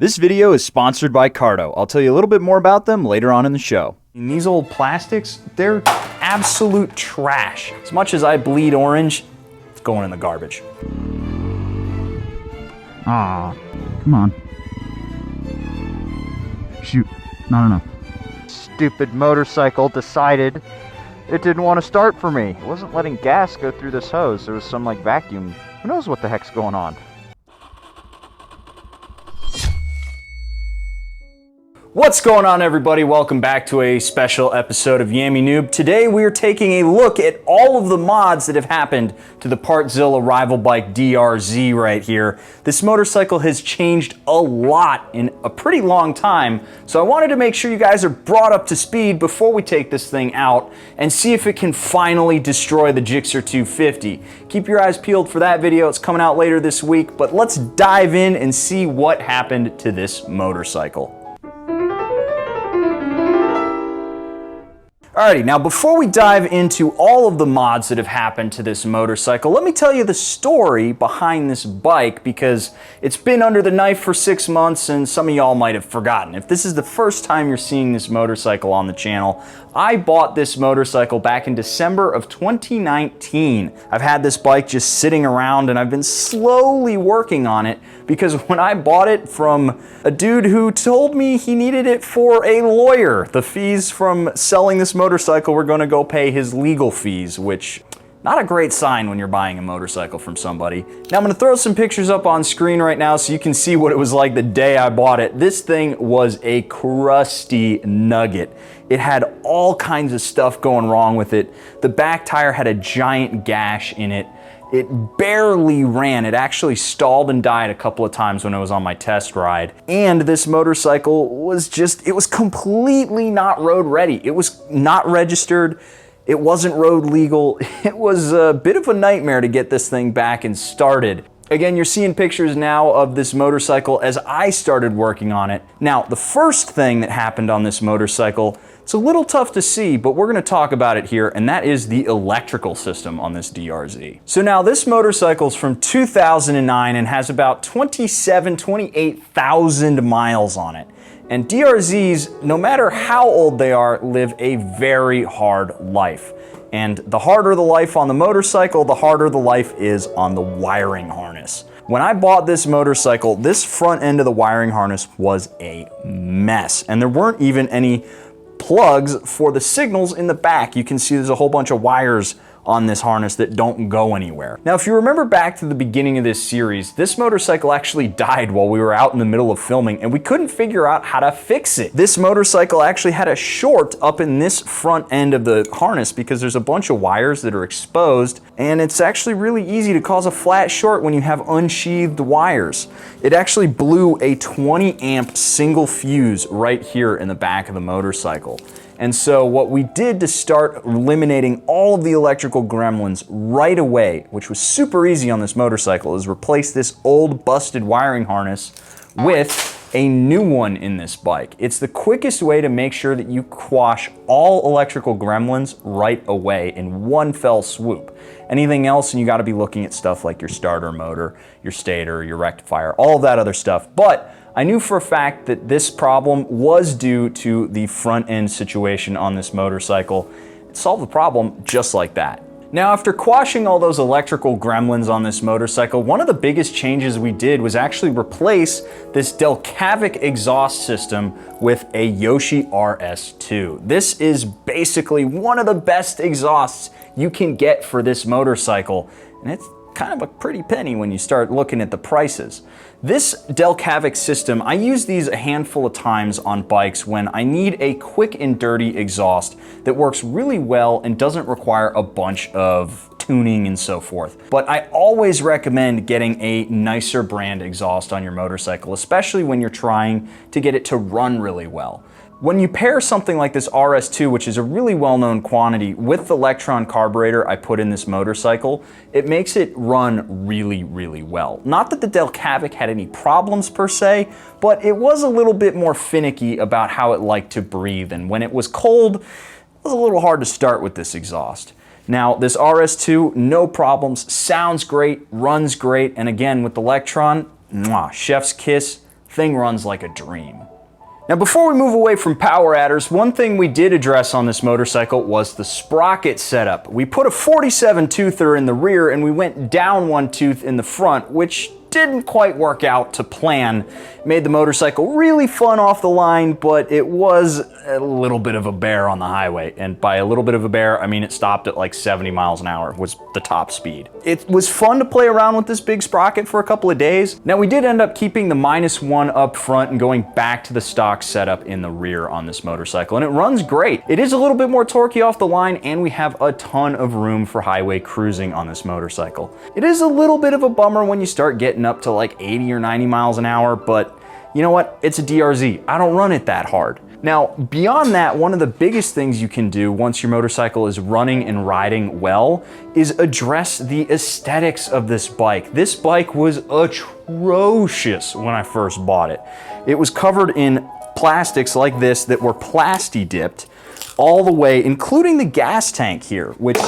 This video is sponsored by Cardo. I'll tell you a little bit more about them later on in the show. And these old plastics, they're absolute trash. As much as I bleed orange, it's going in the garbage. Ah, come on. Shoot, not enough. Stupid motorcycle decided it didn't want to start for me. It wasn't letting gas go through this hose. There was some like vacuum. Who knows what the heck's going on? What's going on, everybody? Welcome back to a special episode of Yammie Noob. Today we are taking a look at all of the mods that have happened to the Partzilla rival bike DRZ right here. This motorcycle has changed a lot in a pretty long time, so I wanted to make sure you guys are brought up to speed before we take this thing out and see if it can finally destroy the Gixxer 250. Keep your eyes peeled for that video. It's coming out later this week, but let's dive in and see what happened to this motorcycle. Alrighty, now before we dive into all of the mods that have happened to this motorcycle, let me tell you the story behind this bike, because it's been under the knife for 6 months and some of y'all might have forgotten. If this is the first time you're seeing this motorcycle on the channel, I bought this motorcycle back in December of 2019. I've had this bike just sitting around and I've been slowly working on it, because when I bought it from a dude who told me he needed it for a lawyer, the fees from selling this motorcycle were going to go pay his legal fees, which not a great sign when you're buying a motorcycle from somebody. Now I'm going to throw some pictures up on screen right now so you can see what it was like the day I bought it. This thing was a crusty nugget. It had all kinds of stuff going wrong with it. The back tire had a giant gash in it. It barely ran. It actually stalled and died a couple of times when I was on my test ride. And this motorcycle was it was completely not road ready. It was not registered. It wasn't road legal. It was a bit of a nightmare to get this thing back and started. Again, you're seeing pictures now of this motorcycle as I started working on it. Now, the first thing that happened on this motorcycle, it's a little tough to see, but we're gonna talk about it here, and that is the electrical system on this DRZ. So now this motorcycle's from 2009 and has about 28,000 miles on it. And DRZs, no matter how old they are, live a very hard life. And the harder the life on the motorcycle, the harder the life is on the wiring harness. When I bought this motorcycle, this front end of the wiring harness was a mess. And there weren't even any plugs for the signals in the back. You can see there's a whole bunch of wires on this harness that don't go anywhere. Now, if you remember back to the beginning of this series, this motorcycle actually died while we were out in the middle of filming and we couldn't figure out how to fix it. This motorcycle actually had a short up in this front end of the harness because there's a bunch of wires that are exposed, and it's actually really easy to cause a flat short when you have unsheathed wires. It actually blew a 20 amp single fuse right here in the back of the motorcycle. And so what we did to start eliminating all of the electrical gremlins right away, which was super easy on this motorcycle, is replace this old busted wiring harness with a new one in this bike. It's the quickest way to make sure that you quash all electrical gremlins right away in one fell swoop. Anything else, and you gotta be looking at stuff like your starter motor, your stator, your rectifier, all of that other stuff. But I knew for a fact that this problem was due to the front end situation on this motorcycle. It solved the problem just like that. Now, after quashing all those electrical gremlins on this motorcycle, one of the biggest changes we did was actually replace this Delcavic exhaust system with a Yoshi RS2. This is basically one of the best exhausts you can get for this motorcycle, and it's kind of a pretty penny when you start looking at the prices. This Delcavic system, I use these a handful of times on bikes when I need a quick and dirty exhaust that works really well and doesn't require a bunch of tuning and so forth. But I always recommend getting a nicer brand exhaust on your motorcycle, especially when you're trying to get it to run really well. When you pair something like this RS2, which is a really well-known quantity, with the Electron carburetor I put in this motorcycle, it makes it run really, really well. Not that the Delcavic had any problems per se, but it was a little bit more finicky about how it liked to breathe, and when it was cold, it was a little hard to start with this exhaust. Now, this RS2, no problems, sounds great, runs great, and again, with the Electron, mwah, chef's kiss. thing runs like a dream. Now before we move away from power adders, one thing we did address on this motorcycle was the sprocket setup. We put a 47 toother in the rear and we went down one tooth in the front, which didn't quite work out to plan. Made the motorcycle really fun off the line, but it was a little bit of a bear on the highway. And by a little bit of a bear, I mean it stopped at like 70 miles an hour was the top speed. It was fun to play around with this big sprocket for a couple of days. Now we did end up keeping the -1 up front and going back to the stock setup in the rear on this motorcycle, and it runs great. It is a little bit more torquey off the line, and we have a ton of room for highway cruising on this motorcycle. It is a little bit of a bummer when you start getting up to like 80 or 90 miles an hour, but you know what? It's a DRZ. I don't run it that hard. Now, beyond that, one of the biggest things you can do once your motorcycle is running and riding well is address the aesthetics of this bike. This bike was atrocious when I first bought it. It was covered in plastics like this that were plasti dipped all the way, including the gas tank here, which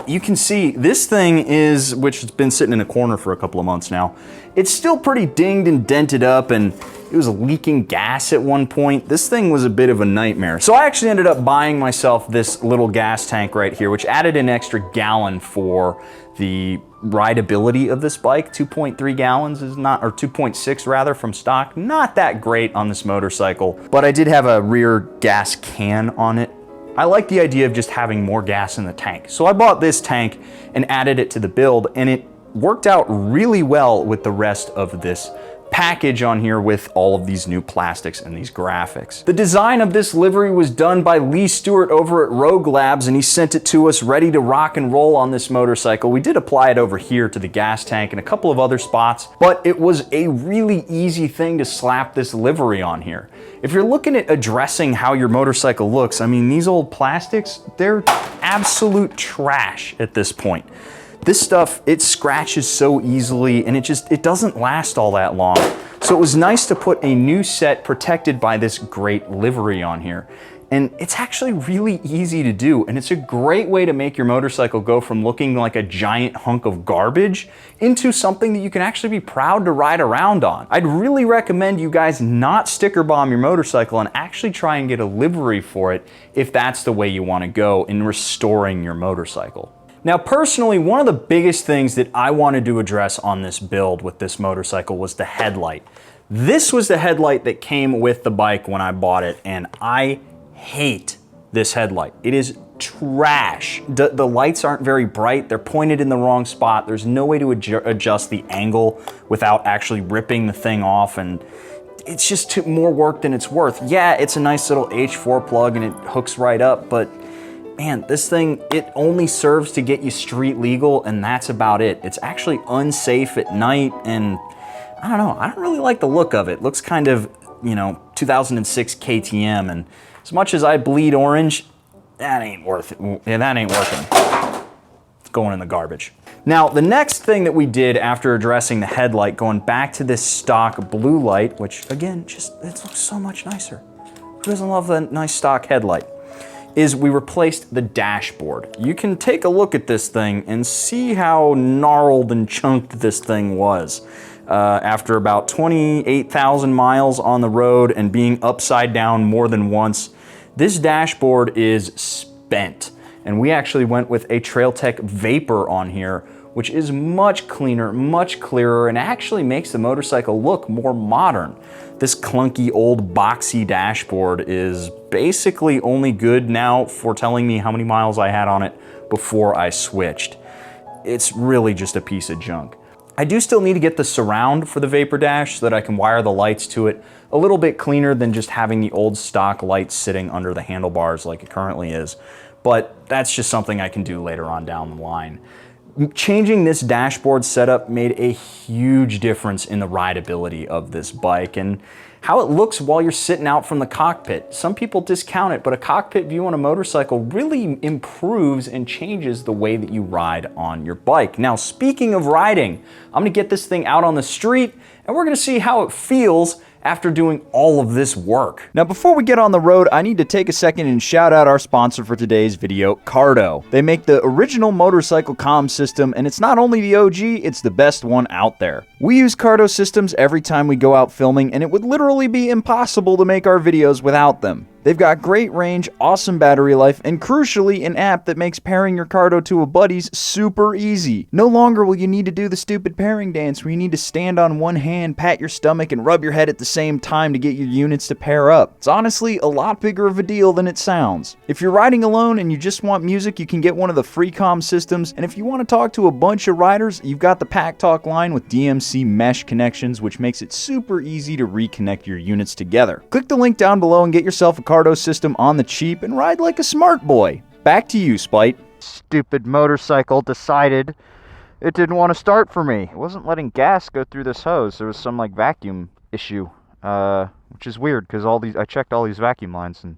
you can see this thing is, which has been sitting in a corner for a couple of months now. It's still pretty dinged and dented up, and it was leaking gas at one point. This thing was a bit of a nightmare. So I actually ended up buying myself this little gas tank right here, which added an extra gallon for the rideability of this bike. 2.3 gallons is not, or 2.6 rather from stock. Not that great on this motorcycle, but I did have a rear gas can on it. I like the idea of just having more gas in the tank. So I bought this tank and added it to the build, and it worked out really well with the rest of this package on here with all of these new plastics and these graphics. The design of this livery was done by Lee Stewart over at Rogue Labs, and he sent it to us ready to rock and roll on this motorcycle. We did apply it over here to the gas tank and a couple of other spots, but it was a really easy thing to slap this livery on here. If you're looking at addressing how your motorcycle looks, I mean, these old plastics, they're absolute trash at this point. This stuff, it scratches so easily, and it doesn't last all that long. So it was nice to put a new set protected by this great livery on here. And it's actually really easy to do, and it's a great way to make your motorcycle go from looking like a giant hunk of garbage into something that you can actually be proud to ride around on. I'd really recommend you guys not sticker bomb your motorcycle and actually try and get a livery for it if that's the way you want to go in restoring your motorcycle. Now, personally, one of the biggest things that I wanted to address on this build with this motorcycle was the headlight. This was the headlight that came with the bike when I bought it, and I hate this headlight. It is trash. The lights aren't very bright. They're pointed in the wrong spot. There's no way to adjust the angle without actually ripping the thing off, and it's just more work than it's worth. Yeah, it's a nice little H4 plug and it hooks right up, but man, this thing, it only serves to get you street legal, and that's about it. It's actually unsafe at night, and I don't know, I don't really like the look of it. It looks kind of, you know, 2006 KTM, and as much as I bleed orange, that ain't worth it. Yeah, that ain't working. It's going in the garbage. Now, the next thing that we did after addressing the headlight, going back to this stock blue light, which again, just, it looks so much nicer. Who doesn't love the nice stock headlight? Is we replaced the dashboard. You can take a look at this thing and see how gnarled and chunked this thing was. After about 28,000 miles on the road and being upside down more than once, this dashboard is spent. And we actually went with a TrailTech Vapor on here, which is much cleaner, much clearer, and actually makes the motorcycle look more modern. This clunky old boxy dashboard is basically only good now for telling me how many miles I had on it before I switched. It's really just a piece of junk. I do still need to get the surround for the Vapor Dash so that I can wire the lights to it a little bit cleaner than just having the old stock lights sitting under the handlebars like it currently is. But that's just something I can do later on down the line. Changing this dashboard setup made a huge difference in the rideability of this bike and how it looks while you're sitting out from the cockpit. Some people discount it, but a cockpit view on a motorcycle really improves and changes the way that you ride on your bike. Now, speaking of riding, I'm gonna get this thing out on the street and we're gonna see how it feels after doing all of this work. Now before we get on the road, I need to take a second and shout out our sponsor for today's video, Cardo. They make the original motorcycle comm system, and it's not only the OG, it's the best one out there. We use Cardo systems every time we go out filming, and it would literally be impossible to make our videos without them. They've got great range, awesome battery life, and crucially, an app that makes pairing your Cardo to a buddy's super easy. No longer will you need to do the stupid pairing dance where you need to stand on one hand, pat your stomach, and rub your head at the same time to get your units to pair up. It's honestly a lot bigger of a deal than it sounds. If you're riding alone and you just want music, you can get one of the free comm systems, and if you want to talk to a bunch of riders, you've got the Pack Talk line with DMC mesh connections, which makes it super easy to reconnect your units together. Click the link down below and get yourself a Cardo system on the cheap and ride like a smart boy. Back to you, Spite. Stupid motorcycle decided it didn't want to start for me. It wasn't letting gas go through this hose. There was some like vacuum issue, which is weird because I checked all these vacuum lines and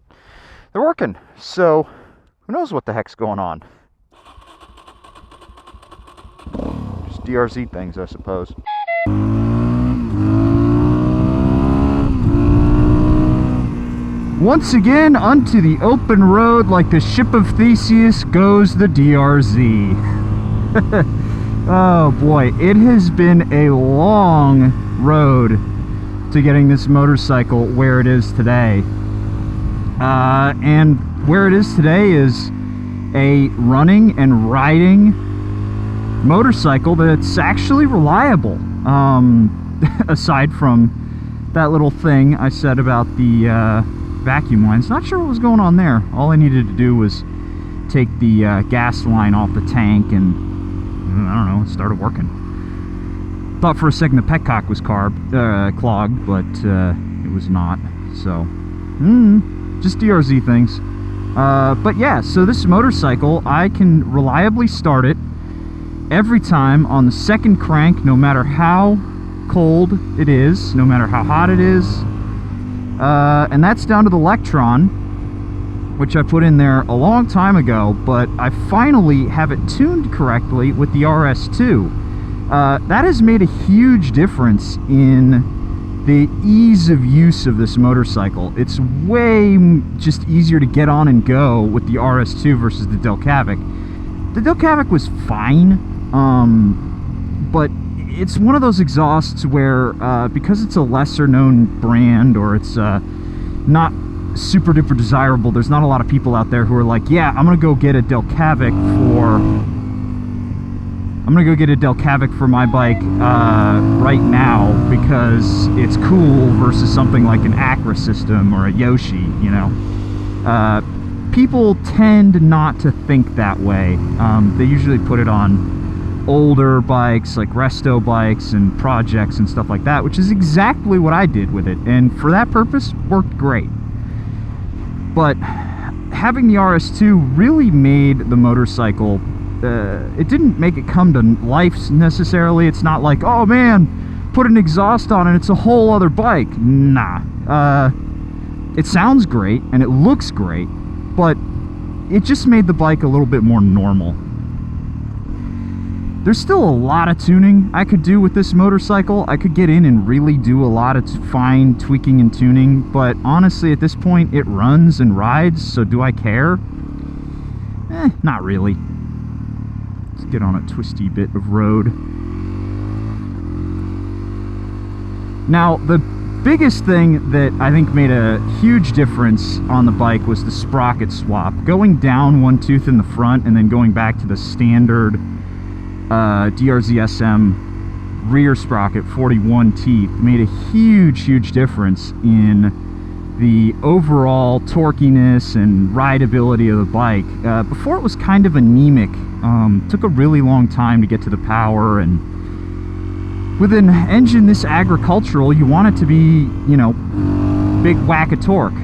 they're working. So who knows what the heck's going on? Just DRZ things, I suppose. Once again, onto the open road, like the ship of Theseus, goes the DRZ. Oh boy, it has been a long road to getting this motorcycle where it is today. And where it is today is a running and riding motorcycle that's actually reliable. Aside from that little thing I said about the vacuum lines. Not sure what was going on there. All I needed to do was take the gas line off the tank and I don't know, it started working. Thought for a second the petcock was clogged, but it was not. So, just DRZ things. But yeah, so this motorcycle, I can reliably start it every time on the second crank, no matter how cold it is, no matter how hot it is. And that's down to the Electron, which I put in there a long time ago, but I finally have it tuned correctly with the RS2. That has made a huge difference in the ease of use of this motorcycle. It's way just easier to get on and go with the RS2 versus the Delcavic. The Delcavic was fine, but it's one of those exhausts where, because it's a lesser known brand, or it's not super duper desirable, there's not a lot of people out there who are like, yeah, I'm gonna go get a Delcavic for my bike right now because it's cool versus something like an Acra system or a Yoshi, you know. People tend not to think that way. They usually put it on older bikes like resto bikes and projects and stuff like that, which is exactly what I did with it, and for that purpose worked great. But having the RS2 really made the motorcycle, it didn't make it come to life necessarily. It's not like, oh man, put an exhaust on and it's a whole other bike. Nah. It sounds great and it looks great, but it just made the bike a little bit more normal. There's still a lot of tuning I could do with this motorcycle. I could get in and really do a lot of fine tweaking and tuning, but honestly at this point it runs and rides, so do I care? Not really. Let's get on a twisty bit of road. Now, the biggest thing that I think made a huge difference on the bike was the sprocket swap. Going down one tooth in the front and then going back to the standard DRZ SM rear sprocket, 41 teeth, made a huge difference in the overall torquiness and rideability of the bike. Before it was kind of anemic. Took a really long time to get to the power, and with an engine this agricultural, you want it to be, you know, big whack of torque.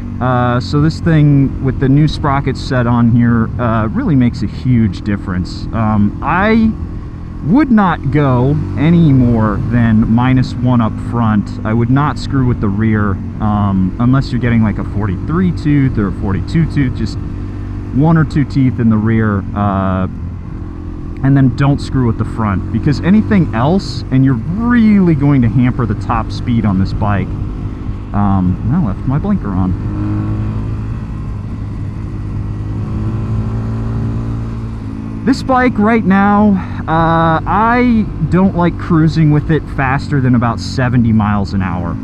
So this thing with the new sprockets set on here really makes a huge difference. I would not go any more than -1 up front. I would not screw with the rear unless you're getting like a 43 tooth or a 42 tooth, just 1 or 2 teeth in the rear, and then don't screw with the front, because anything else and you're really going to hamper the top speed on this bike. I left my blinker on. This bike right now, I don't like cruising with it faster than about 70 miles an hour.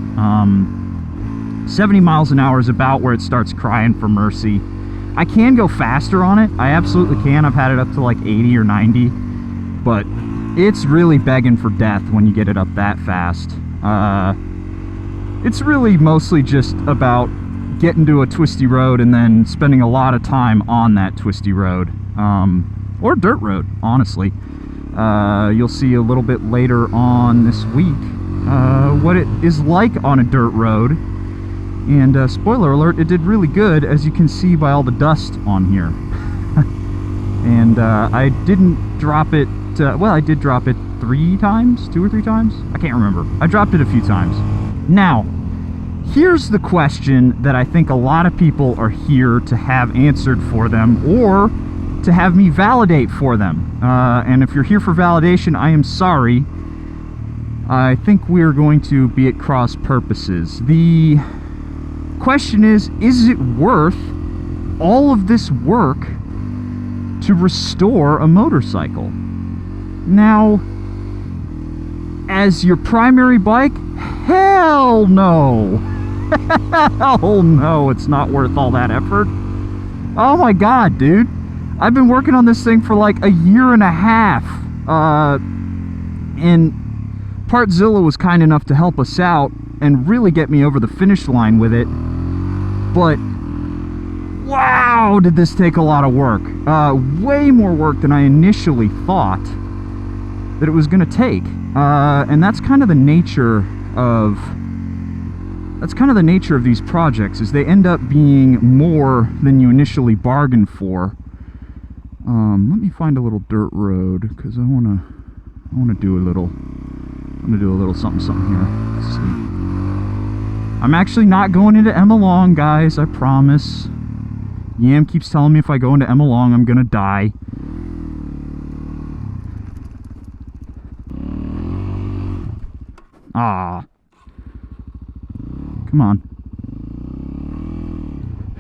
70 miles an hour is about where it starts crying for mercy. I can go faster on it. I absolutely can. I've had it up to like 80 or 90, but it's really begging for death when you get it up that fast. It's really mostly just about getting to a twisty road and then spending a lot of time on that twisty road, or dirt road, honestly. You'll see a little bit later on this week what it is like on a dirt road. And spoiler alert, it did really good, as you can see by all the dust on here. And I didn't drop it, well, I did drop it 3 times, 2 or 3 times? I can't remember. I dropped it a few times. Now, here's the question that I think a lot of people are here to have answered for them, or to have me validate for them. And if you're here for validation, I am sorry. I think we're going to be at cross purposes. The question is it worth all of this work to restore a motorcycle? Now, as your primary bike, hell no. Hell no, it's not worth all that effort. Oh my god, dude. I've been working on this thing for like a year and a half. And Partzilla was kind enough to help us out and really get me over the finish line with it. But wow, did this take a lot of work. Way more work than I initially thought that it was going to take. And that's kind of the nature of these projects, is they end up being more than you initially bargained for. Let me find a little dirt road, because I want to do a little something here. Let's see. I'm actually not going into Emma Long, guys, I promise. Yam keeps telling me if I go into Emma Long, I'm gonna die. Ah. Come on.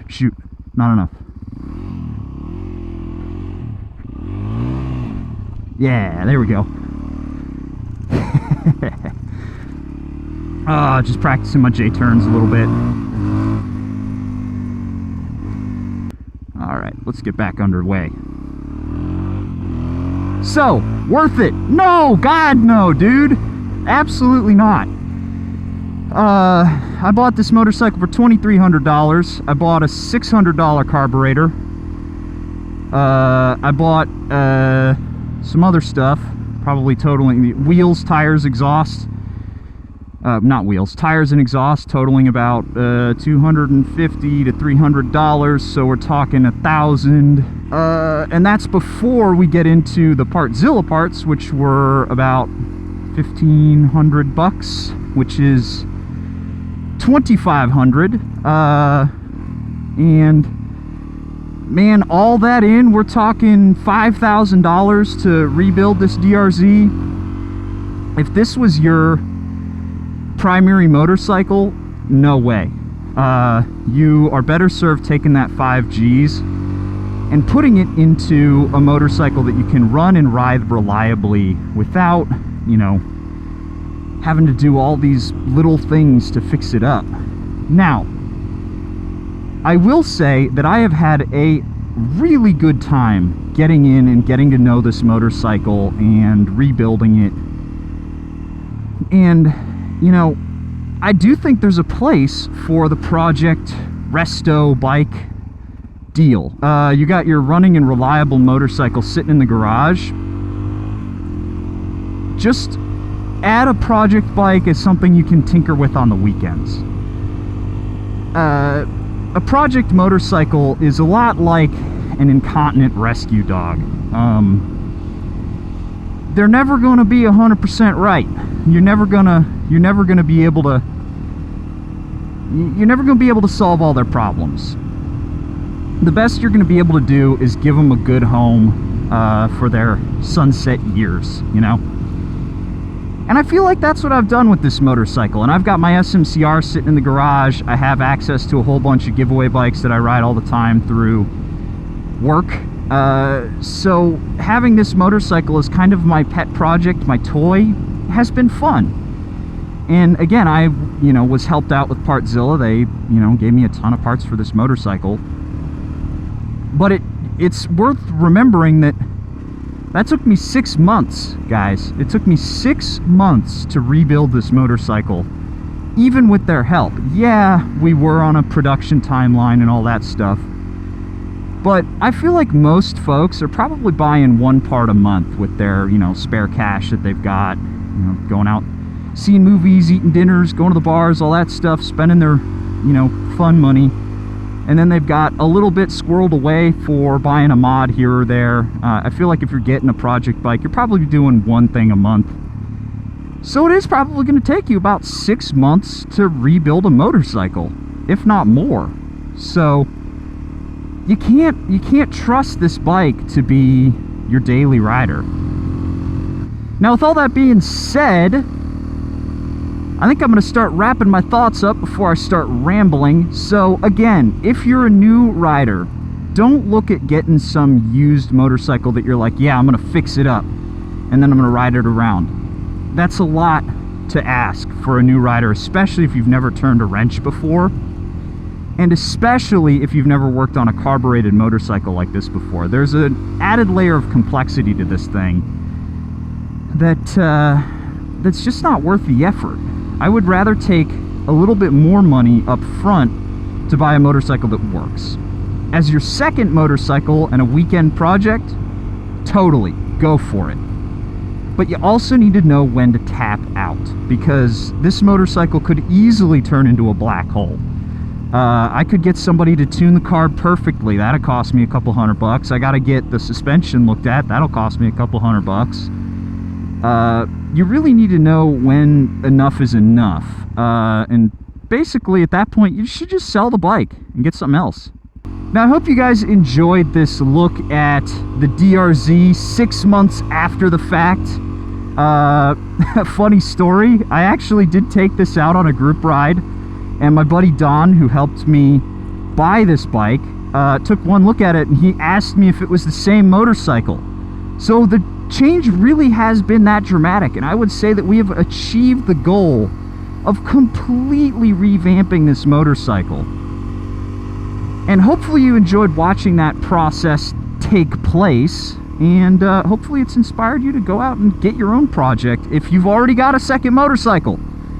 Shoot, not enough. Yeah, there we go. Just practicing my J-turns a little bit. Alright, let's get back underway. So, worth it? No! God, no, dude! Absolutely not. I bought this motorcycle for $2,300. I bought a $600 carburetor. I bought some other stuff, probably totaling the wheels, tires, exhaust. Not wheels, tires and exhaust, totaling about $250 to $300. So we're talking $1,000. And that's before we get into the Partzilla parts, which were about $1,500, which is $2,500. And man, all that in, we're talking $5,000 to rebuild this DRZ. If this was your primary motorcycle, no way. You are better served taking that 5 Gs and putting it into a motorcycle that you can run and ride reliably without, you know, having to do all these little things to fix it up. Now, I will say that I have had a really good time getting in and getting to know this motorcycle and rebuilding it. And, you know, I do think there's a place for the Project Resto bike deal. You got your running and reliable motorcycle sitting in the garage. Just add a project bike as something you can tinker with on the weekends. A project motorcycle is a lot like an incontinent rescue dog. They're never going to be 100% right. You're never gonna be able to solve all their problems. The best you're going to be able to do is give them a good home for their sunset years, you know? And I feel like that's what I've done with this motorcycle. And I've got my SMCR sitting in the garage. I have access to a whole bunch of giveaway bikes that I ride all the time through work. So having this motorcycle as kind of my pet project, my toy, has been fun. And again, I, was helped out with Partzilla. They, gave me a ton of parts for this motorcycle. But it's worth remembering that took me 6 months, guys. It took me 6 months to rebuild this motorcycle, even with their help. Yeah, we were on a production timeline and all that stuff. But I feel like most folks are probably buying one part a month with their, spare cash that they've got, going out, seeing movies, eating dinners, going to the bars, all that stuff, spending their, fun money. And then they've got a little bit squirreled away for buying a mod here or there. I feel like if you're getting a project bike, you're probably doing one thing a month. So it is probably going to take you about 6 months to rebuild a motorcycle, if not more. So you can't trust this bike to be your daily rider. Now, with all that being said, I think I'm going to start wrapping my thoughts up before I start rambling. So again, if you're a new rider, don't look at getting some used motorcycle that you're like, yeah, I'm going to fix it up and then I'm going to ride it around. That's a lot to ask for a new rider, especially if you've never turned a wrench before. And especially if you've never worked on a carbureted motorcycle like this before. There's an added layer of complexity to this thing that's just not worth the effort. I would rather take a little bit more money up front to buy a motorcycle that works. As your second motorcycle and a weekend project, totally, go for it. But you also need to know when to tap out, because this motorcycle could easily turn into a black hole. I could get somebody to tune the carb perfectly. That'll cost me a couple $100. I gotta get the suspension looked at. That'll cost me a couple $100. You really need to know when enough is enough. And basically at that point, you should just sell the bike and get something else. Now, I hope you guys enjoyed this look at the DRZ 6 months after the fact. Funny story, I actually did take this out on a group ride, and my buddy Don, who helped me buy this bike, took one look at it and he asked me if it was the same motorcycle. So the change really has been that dramatic, and I would say that we have achieved the goal of completely revamping this motorcycle. And hopefully you enjoyed watching that process take place, and hopefully it's inspired you to go out and get your own project if you've already got a second motorcycle.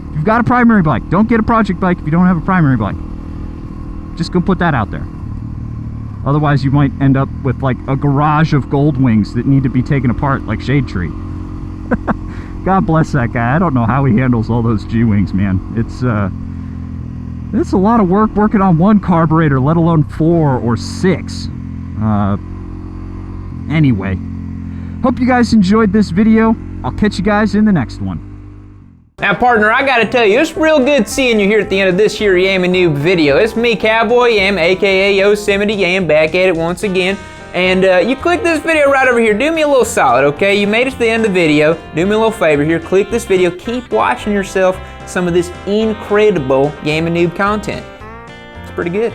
If you've got a primary bike, don't get a project bike if you don't have a primary bike. Just go put that out there. Otherwise you might end up with like a garage of gold wings that need to be taken apart like Shade Tree. God bless that guy. I don't know how he handles all those G-wings, man. It's a lot of work working on one carburetor, let alone 4 or 6. Anyway, hope you guys enjoyed this video. I'll catch you guys in the next one. Now, partner, I gotta tell you, it's real good seeing you here at the end of this here Yammie Noob video. It's me, Cowboy Yam, aka Yosemite Yam, back at it once again. And you click this video right over here. Do me a little solid, okay? You made it to the end of the video. Do me a little favor here. Click this video. Keep watching yourself some of this incredible Yammie Noob content. It's pretty good.